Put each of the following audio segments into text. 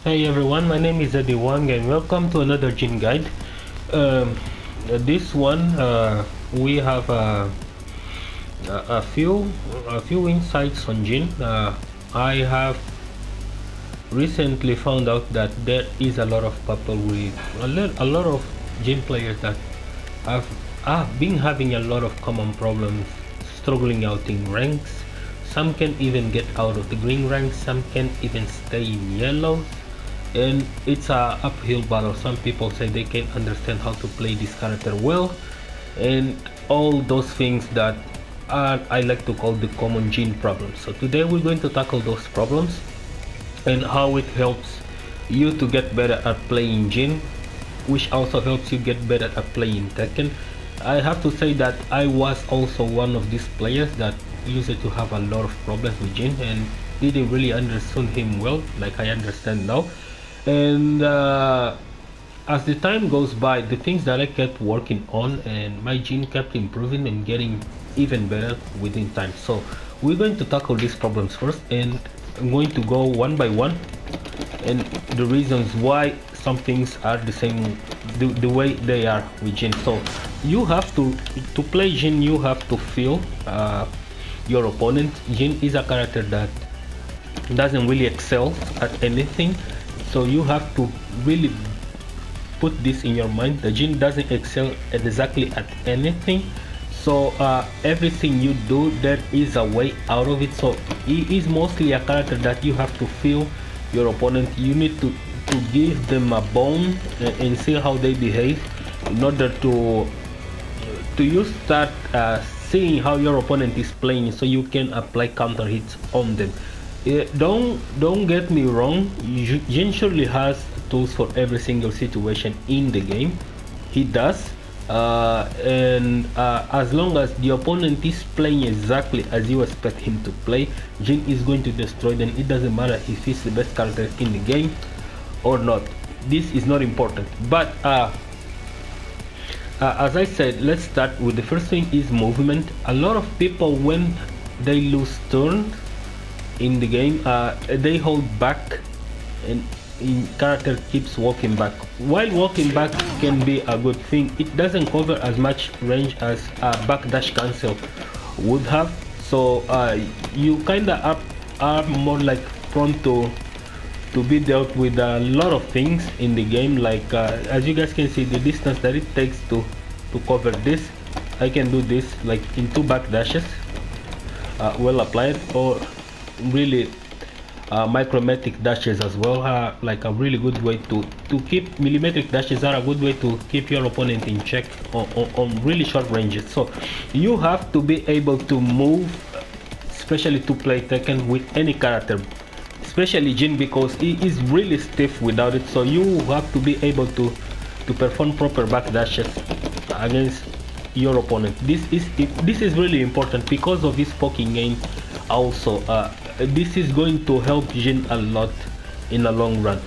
Hey everyone, my name is Eddie Wang and welcome to another Jin guide. Um, this one we have a few insights on Jin. I have recently found out that there is a lot of people with a lot of Jin players that have been having a lot of common problems struggling out in ranks. Some can even get out of the green ranks, some can even stay in yellow, and it's a uphill battle. Some people say they can't understand how to play this character well, and all those things that I like to call the common Jin problems. So today we're going to tackle those problems and how it helps you to get better at playing Jin, which also helps you get better at playing Tekken. I have to say that I was also one of these players that used to have a lot of problems with Jin and didn't really understand him well like I understand now. And as the time goes by, the things that I kept working on and my Jin kept improving and getting even better within time. So we're going to tackle these problems first, and I'm going to go one by one and the reasons why some things are the same, the way they are with Jin. So you have to play Jin, you have to feel your opponent. Jin is a character that doesn't really excel at anything, so you have to really put this in your mind. The Jin doesn't excel exactly at anything, so everything you do, there is a way out of it. So he is mostly a character that you have to feel your opponent. You need to give them a bone and see how they behave in order to you start seeing how your opponent is playing, so you can apply counter hits on them. Don't get me wrong, Jin surely has tools for every single situation in the game. He does, and as long as the opponent is playing exactly as you expect him to play, Jin is going to destroy them. It doesn't matter if he's the best character in the game or not. This is not important. But as I said, let's start with the first thing is movement. A lot of people, when they lose turn in the game, they hold back and character keeps walking back. While walking back can be a good thing, it doesn't cover as much range as a backdash cancel would have. So you kinda are more like prone to be dealt with a lot of things in the game, like as you guys can see, the distance that it takes to cover this. I can do this like in 2 backdashes, well applied, or really micrometric dashes as well. Like a really good way to keep millimetric dashes are a good way to keep your opponent in check on really short ranges. So you have to be able to move, especially to play Tekken with any character, especially Jin, because he is really stiff without it. So you have to be able to perform proper backdashes against your opponent. This is really important because of his poking game. Also, this is going to help Jin a lot in the long run.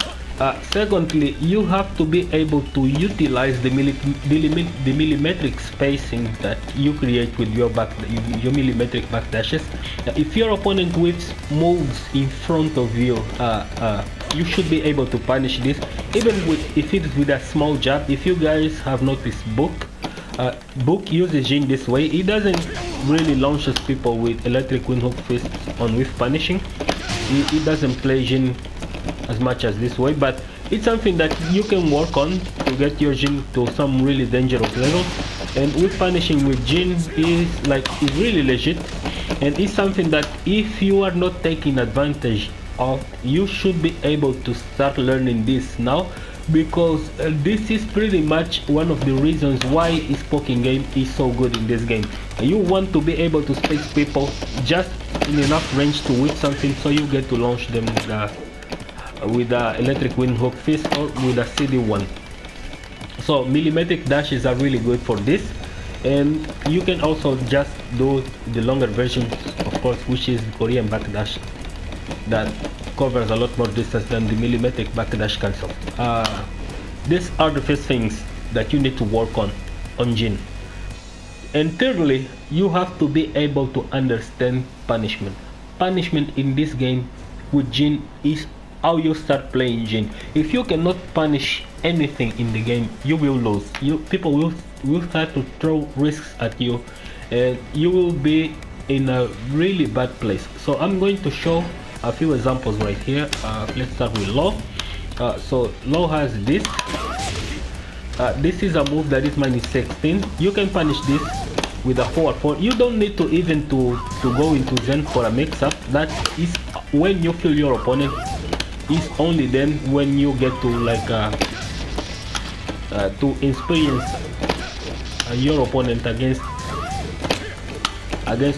Secondly, you have to be able to utilize the millimetric spacing that you create with your millimetric backdashes. If your opponent whips moves in front of you, you should be able to punish this, even if it's with a small jab. If you guys have noticed, Book uses Jin this way. He doesn't really launches people with electric wind hook fists on with punishing. He doesn't play Jin as much as this way, but it's something that you can work on to get your Jin to some really dangerous level. And with punishing with Jin is really legit, and it's something that if you are not taking advantage of, you should be able to start learning this now, because this is pretty much one of the reasons why his poking game is so good in this game. You want to be able to space people just in enough range to whip something, so you get to launch them with the electric wind hook fist or with a CD1. So millimetric dashes are really good for this, and you can also just do the longer version, of course, which is Korean backdash, that covers a lot more distance than the millimetric backdash cancel. These are the first things that you need to work on Jin. And thirdly, you have to be able to understand punishment. Punishment in this game with Jin is how you start playing Jin. If you cannot punish anything in the game, you will lose. People will start to throw risks at you, and you will be in a really bad place. So I'm going to show a few examples right here. Let's start with Low. So Low has this. This is a move that is -16. You can punish this with a 4-4. You don't need to even to go into Zen for a mix-up. That is when you feel your opponent is only then when you get to like to experience your opponent against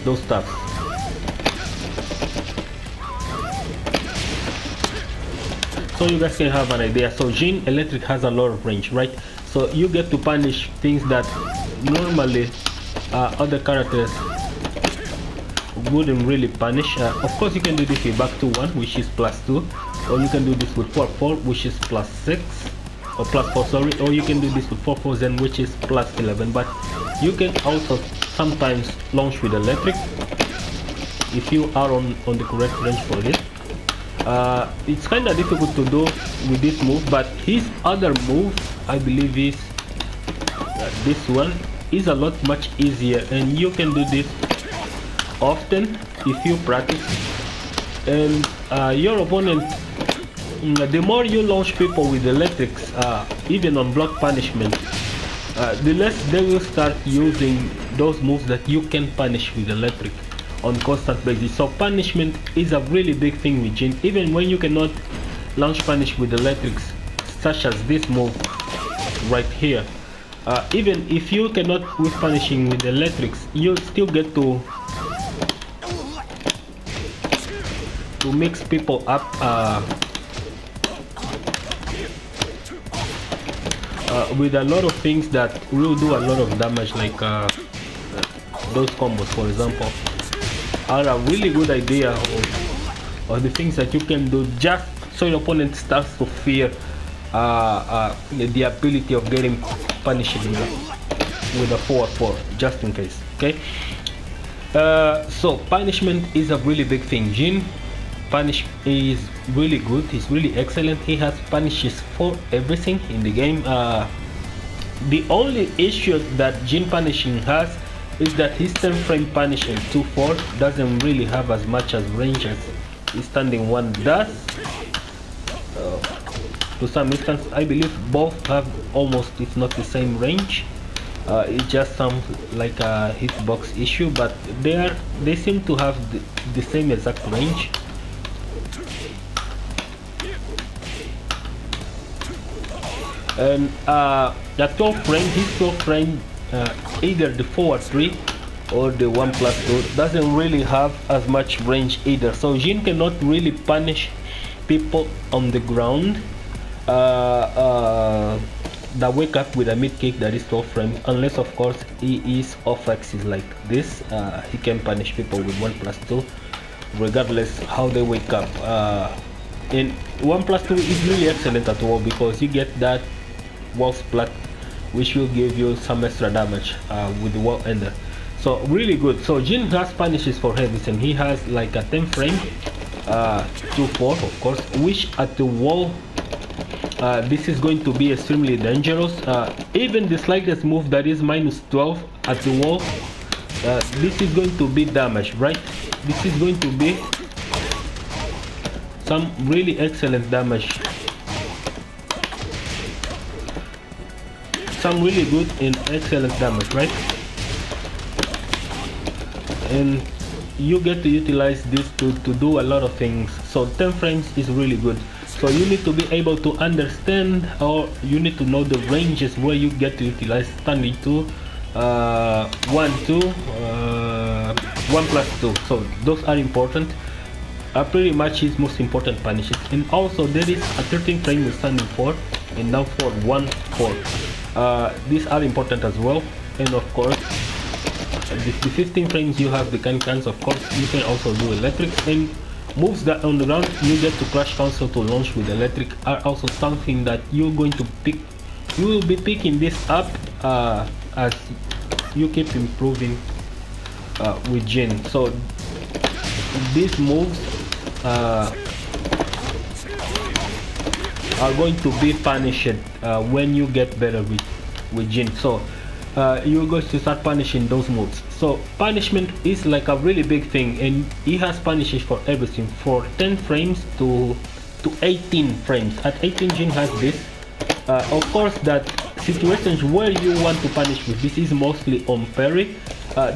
those stuff. So you guys can have an idea. So Jin Electric has a lot of range, right? So you get to punish things that normally other characters wouldn't really punish. Of course, you can do this with back to 1, which is +2, or you can do this with 4-4, which is +6, or +4, sorry, or you can do this with 4-4 Zen, which is +11. But you can also sometimes launch with electric if you are on the correct range for it. It's kind of difficult to do with this move, but his other move, I believe, is this one is a lot much easier, and you can do this often if you practice. And your opponent, the more you launch people with electrics, even on block punishment, the less they will start using those moves that you can punish with electric on constant basis. So punishment is a really big thing with Jin. Even when you cannot launch punish with electrics, such as this move right here, even if you cannot with punishing with electrics, you still get to mix people up with a lot of things that will do a lot of damage, like those combos, for example, are a really good idea of the things that you can do just so your opponent starts to fear the ability of getting punished with a 4-4, just in case. Okay, so punishment is a really big thing. Jin punish is really good. He's really excellent. He has punishes for everything in the game. The only issue that Jin punishing has is that his 10 frame punishing 2-4 doesn't really have as much as range as his standing 1 does. To some extent, I believe both have almost, if not the same range. It just sounds like a hitbox issue, but they seem to have the same exact range. And the 12 frame, his 12 frame, either the forward 3 or the 1+2 doesn't really have as much range either. So Jin cannot really punish people on the ground that wake up with a mid kick that is 12 frame, unless of course he is off axis like this. He can punish people with 1+2 regardless how they wake up. And 1+2 is really excellent at wall because you get that wall splat, which will give you some extra damage with the wall ender. So really good. So Jin has punishes for heavies, and he has like a 10 frame 2-4, of course, which at the wall this is going to be extremely dangerous. Even the slightest move that is -12 at the wall, this is going to be damage, right? This is going to be some really excellent damage, some really good and excellent damage, right? And you get to utilize this to do a lot of things. So 10 frames is really good. So you need to be able to understand, or you need to know the ranges where you get to utilize standing 2, 1-2, 1+2. So those are important. Pretty much his most important punishes. And also there is a 13 frame with standing 4 and down 4, 1-4. These are important as well. And of course the 15 frames you have the cans. Of course you can also do electric, and moves that on the ground you get to crash cancel to launch with electric are also something that you're going to pick. You will be picking this up as you keep improving with Jin. So these moves are going to be punished when you get better with Jin. So you're going to start punishing those moves. So punishment is like a really big thing, and he has punishes for everything, for 10 frames to 18 frames. At 18, Jin has this. Of course, that situations where you want to punish with this is mostly on parry.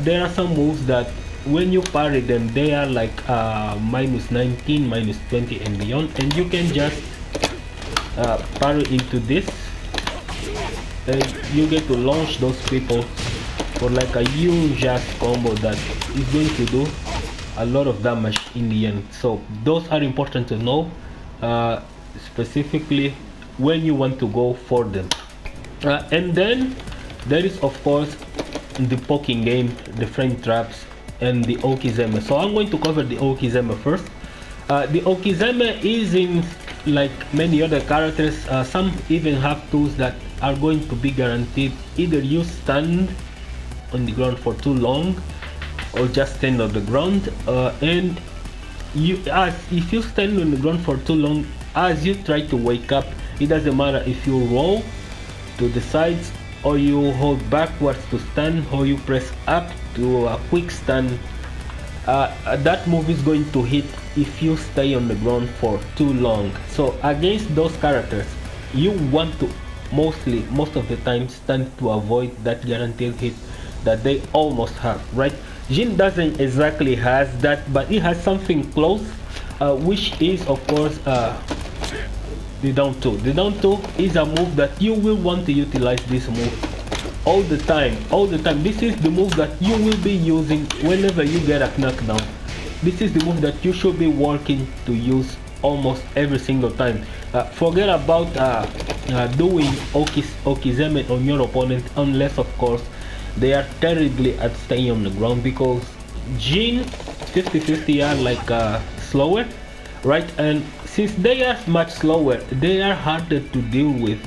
There are some moves that when you parry them, they are like minus 19, minus 20 and beyond, and you can just parry into this, and you get to launch those people for like a huge ass combo that is going to do a lot of damage in the end. So those are important to know, specifically when you want to go for them. And then there is of course the poking game, the frame traps, and the Okizeme. So I'm going to cover the Okizeme first. The Okizeme is in like many other characters. Some even have tools that are going to be guaranteed. Either you stand on the ground for too long, or just stand on the ground, and if you stand on the ground for too long, as you try to wake up, it doesn't matter if you roll to the sides, or you hold backwards to stand, or you press up to a quick stand, that move is going to hit if you stay on the ground for too long. So against those characters, you want to most of the time stand to avoid that guaranteed hit that they almost have, right? Jin doesn't exactly has that, but it has something close, which is of course the down 2. The down 2 is a move that you will want to utilize this move all the time. This is the move that you will be using whenever you get a knockdown. This is the move that you should be working to use almost every single time. Forget about doing Okizeme on your opponent, unless of course they are terribly at staying on the ground, because Jin 50-50 are like slower, right? And since they are much slower, they are harder to deal with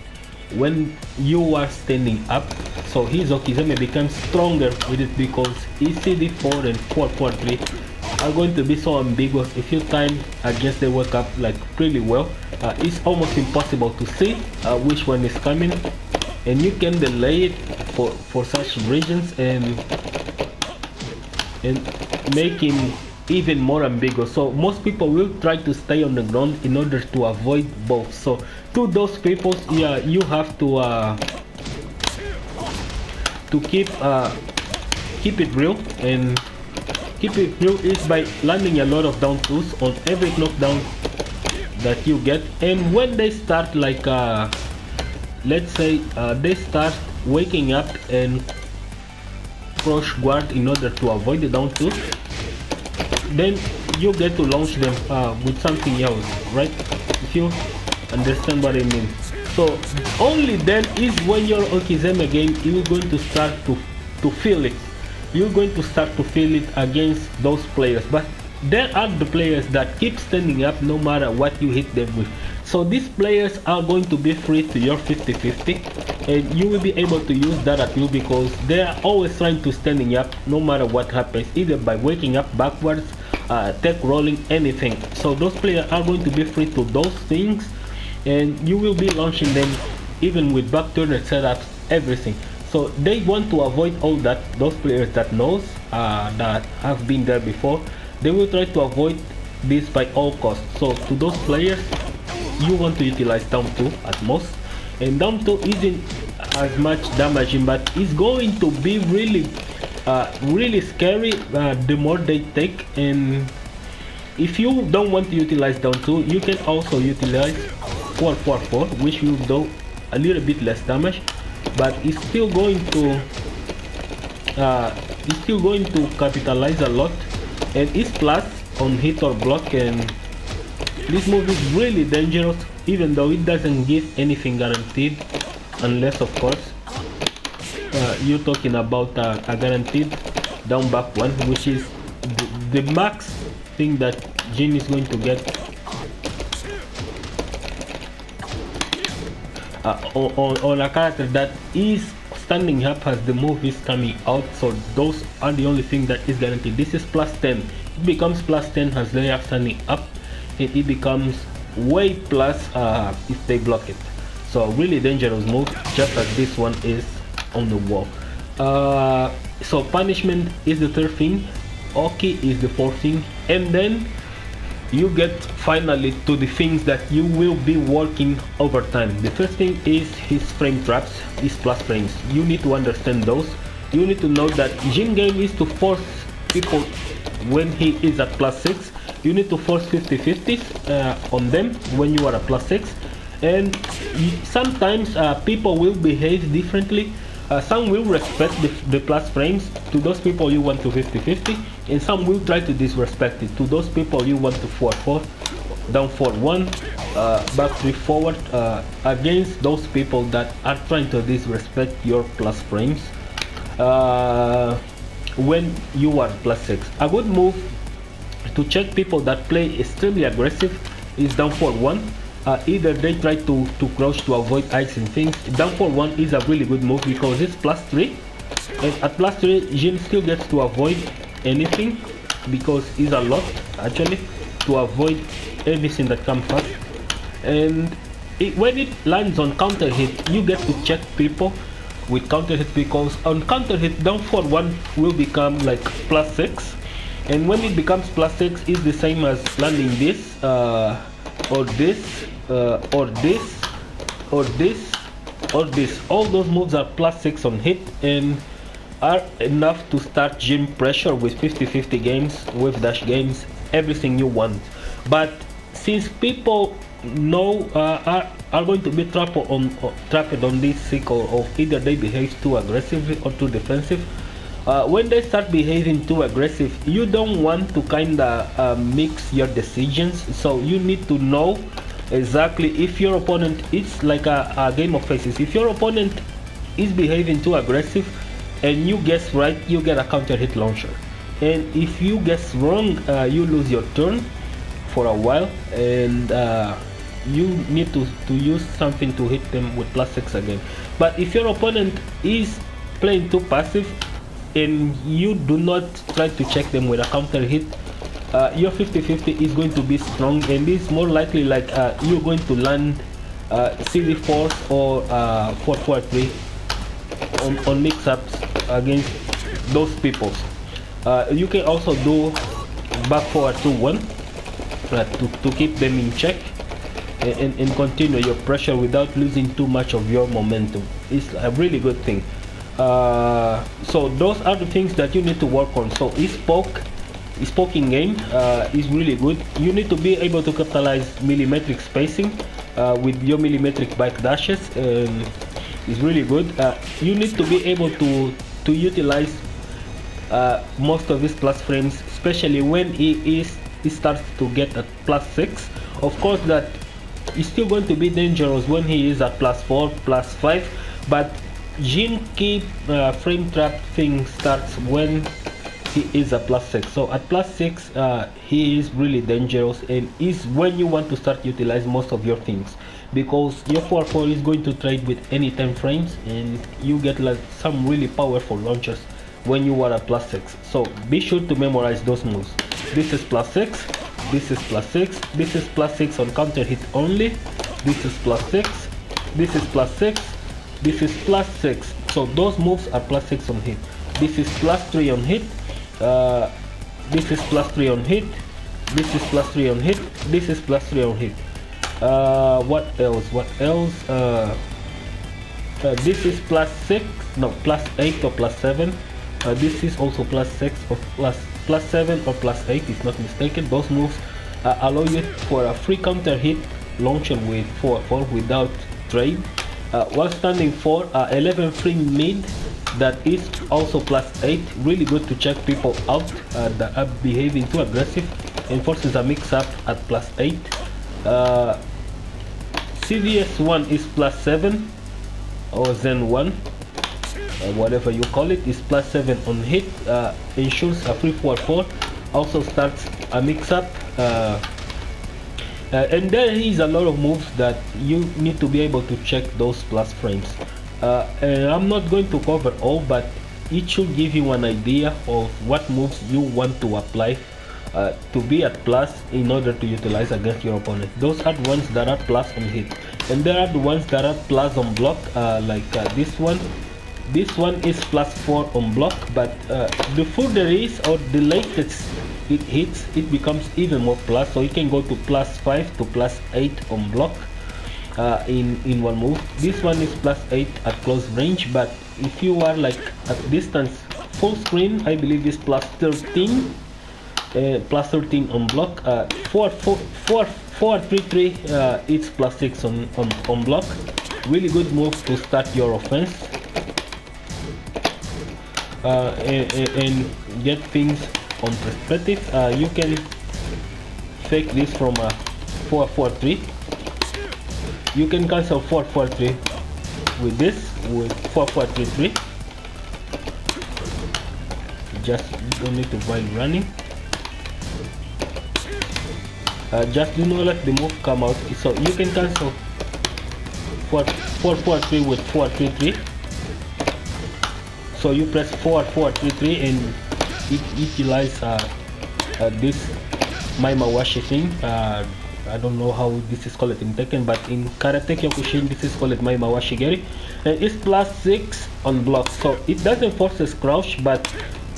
when you are standing up. So his Okizeme becomes stronger with it, because ECD4 and 443 are going to be so ambiguous. If you time against the wake up like pretty well, it's almost impossible to see which one is coming, and you can delay it for such reasons and make him even more ambiguous. So most people will try to stay on the ground in order to avoid both. So to those people, yeah, you have to keep it real, and keep it real is by landing a lot of down twos on every knockdown that you get. And when they start like let's say they start waking up and crush guard in order to avoid the down two, then you get to launch them with something else, right? If you understand what I mean. So only then is when your Okizeme game, you're going to start to feel it. You're going to start to feel it against those players. But there are the players that keep standing up no matter what you hit them with. So these players are going to be free to your 50-50, and you will be able to use that at will, because they are always trying to standing up no matter what happens, either by waking up backwards, tech rolling, anything. So those players are going to be free to those things, and you will be launching them even with back turner setups, everything. So they want to avoid all that. Those players that knows that have been there before, they will try to avoid this by all costs. So to those players, you want to utilize down 2 at most, and down 2 isn't as much damaging, but it's going to be really really scary the more they take. And if you don't want to utilize down 2, you can also utilize 444, which will do a little bit less damage, but it's still going to capitalize a lot, and it's plus on hit or block. And this move is really dangerous, even though it doesn't give anything guaranteed, unless of course you're talking about a guaranteed down back one, which is the max thing that Jin is going to get on a character that is standing up as the move is coming out. So those are the only thing that is guaranteed. This is plus 10. It becomes plus 10 as they are standing up, and it becomes way plus if they block it. So really dangerous move, just as this one is on the wall. So punishment is the third thing, Oki is the fourth thing, and then you get finally to the things that you will be working over time. The first thing is his frame traps, his plus frames. You need to understand those. You need to know that Jin game is to force people when he is at plus 6. You need to force 50-50s on them when you are at plus 6. And sometimes people will behave differently. Some will respect the plus frames. To those people you want to 50-50, and some will try to disrespect it. To those people you want to 4-4, down 4-1, back 3 forward, against those people that are trying to disrespect your plus frames when you are plus 6. A good move to check people that play extremely aggressive is down 4-1. Either they try to crouch to avoid ice and things. Down 4-1 is a really good move because it's plus 3, and at plus 3 Jin still gets to avoid anything because it's a lot actually to avoid everything that comes fast. And when it lands on counter hit, you get to check people with counter hit, because on counter hit down 4-1 will become like plus 6, and when it becomes plus 6 is the same as landing this or this or this or this or this. All those moves are plus 6 on hit and are enough to start Jin pressure with 50-50 games, with dash games, everything you want. But since people know are going to be trapped on this cycle of either they behave too aggressively or too defensive, when they start behaving too aggressive, you don't want to kinda mix your decisions. So you need to know exactly if your opponent, it's like a game of faces. If your opponent is behaving too aggressive and you guess right, you get a counter hit launcher, and if you guess wrong, you lose your turn for a while, and you need to use something to hit them with plus 6 again. But if your opponent is playing too passive and you do not try to check them with a counter hit, your 50-50 is going to be strong, and it's more likely like you're going to land CD4s or 4-4-3 on mix-ups against those people. You can also do back forward 2-1 to keep them in check and continue your pressure without losing too much of your momentum. It's a really good thing. So those are the things that you need to work on. So his poking game is really good. You need to be able to capitalize millimetric spacing with your millimetric bike dashes, and it's really good. You need to be able to utilize most of his plus frames, especially when he starts to get at plus 6. Of course, that is still going to be dangerous when he is at plus 4, plus 5, but Jin key frame trap thing starts when he is at plus 6. So at plus 6 he is really dangerous, and is when you want to start utilize most of your things, because your 4-4 is going to trade with any 10 frames and you get like some really powerful launchers when you are at plus 6. So be sure to memorize those moves. This is plus 6, this is plus 6, this is plus 6 on counter hit only, this is plus 6, this is plus 6, this is plus 6. So those moves are plus 6 on hit. This is plus 3 on hit, this is plus 3 on hit, this is plus 3 on hit, this is plus 3 on hit. What else? This is plus 6, no, plus 8 or plus 7. This is also plus 6 or plus 7 or plus 8, if not mistaken. Those moves allow you for a free counter hit launcher with 4-4 without trade. While standing for 11 free mid, that is also plus 8. Really good to check people out that are behaving too aggressive, and forces a mix up at plus 8. CVS1 is plus 7, or Zen 1, whatever you call it, is plus 7 on hit. Ensures a free 4-4, also starts a mix up, and there is a lot of moves that you need to be able to check those plus frames. And I'm not going to cover all, but it should give you an idea of what moves you want to apply to be at plus in order to utilize against your opponent. Those are the ones that are plus on hit, and there are the ones that are plus on block, like this one. This one is +4 on block, but the further it is or the latest it hits, it becomes even more plus, so it can go to +5 to +8 on block in one move. This one is +8 at close range, but if you are like at distance full screen, I believe is +13. +13 on block. 4-3-3, it's +6 on block. Really good move to start your offense, and get things on perspective. You can fake this from a 4-4-3. You can cancel 4-4-3 with this, with 4-4-3-3. Just don't need to while running. Just do not let the move come out. So you can cancel 4-4-3 with 4-3-3. So you press 4-4-3-3 and it utilize this Maimawashi thing. I don't know how this is called in Tekken, but in Karate Kyokushin this is called Maimawashi Geri, and it's +6 on block. So it doesn't force a crouch, but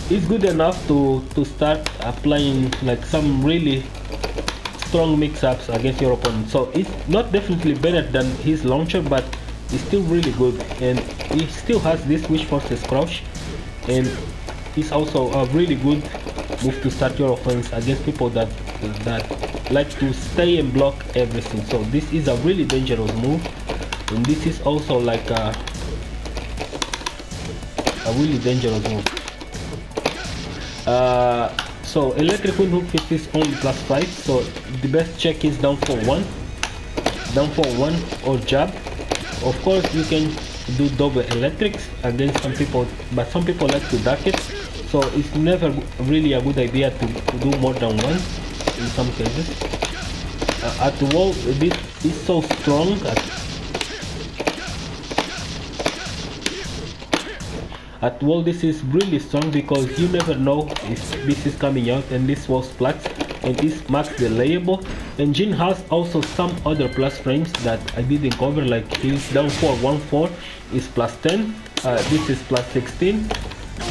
it's good enough to start applying like some really strong mix-ups against your opponent. So it's not definitely better than his launcher, but it's still really good, and it still has this which forces crouch, and it's also a really good move to start your offense against people that like to stay and block everything. So this is a really dangerous move, and this is also like a really dangerous move. So electric wind hook fist is only +5, so the best check is down for one or jab. Of course you can do double electrics against some people, but some people like to duck it, so it's never really a good idea to do more than one in some cases. At the wall, this is so strong. At wall, this is really strong because you never know if this is coming out, and this was flats, and this max delayable. And Jin has also some other plus frames that I didn't cover, like his down 4-1-4 is +10, this is +16,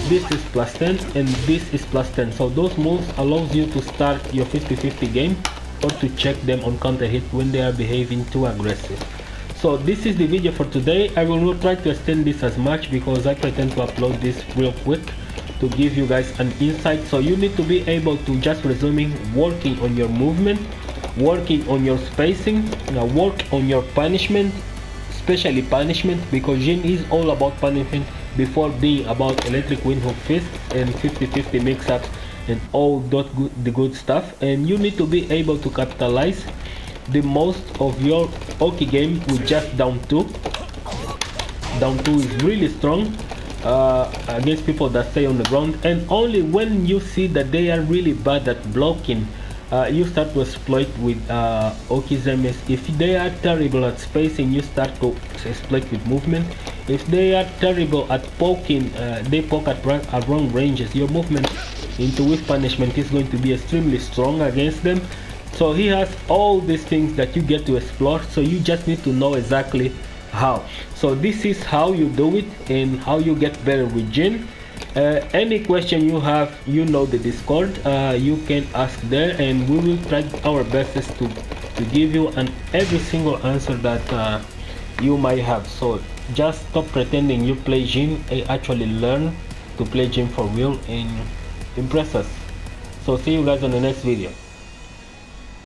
this is +10, and this is +10. So those moves allows you to start your 50-50 game or to check them on counter hit when they are behaving too aggressive. So this is the video for today. I will not try to extend this as much because I pretend to upload this real quick to give you guys an insight. So you need to be able to just resuming working on your movement, working on your spacing, work on your punishment, especially punishment, because Jin is all about punishment before being about electric wind hook fist and 50-50 mix-ups and all that the good stuff. And you need to be able to capitalize the most of your Oki game with just down 2. Down 2 is really strong against people that stay on the ground, and only when you see that they are really bad at blocking, you start to exploit with Okizemes. If they are terrible at spacing, you start to exploit with movement. If they are terrible at poking, they poke at wrong ranges, your movement into whiff punishment is going to be extremely strong against them. So he has all these things that you get to explore, so you just need to know exactly how. So this is how you do it and how you get better with Jin. Any question you have, you know the Discord, you can ask there, and we will try our best to give you every single answer that you might have. So just stop pretending you play Jin and actually learn to play Jin for real and impress us. So see you guys on the next video.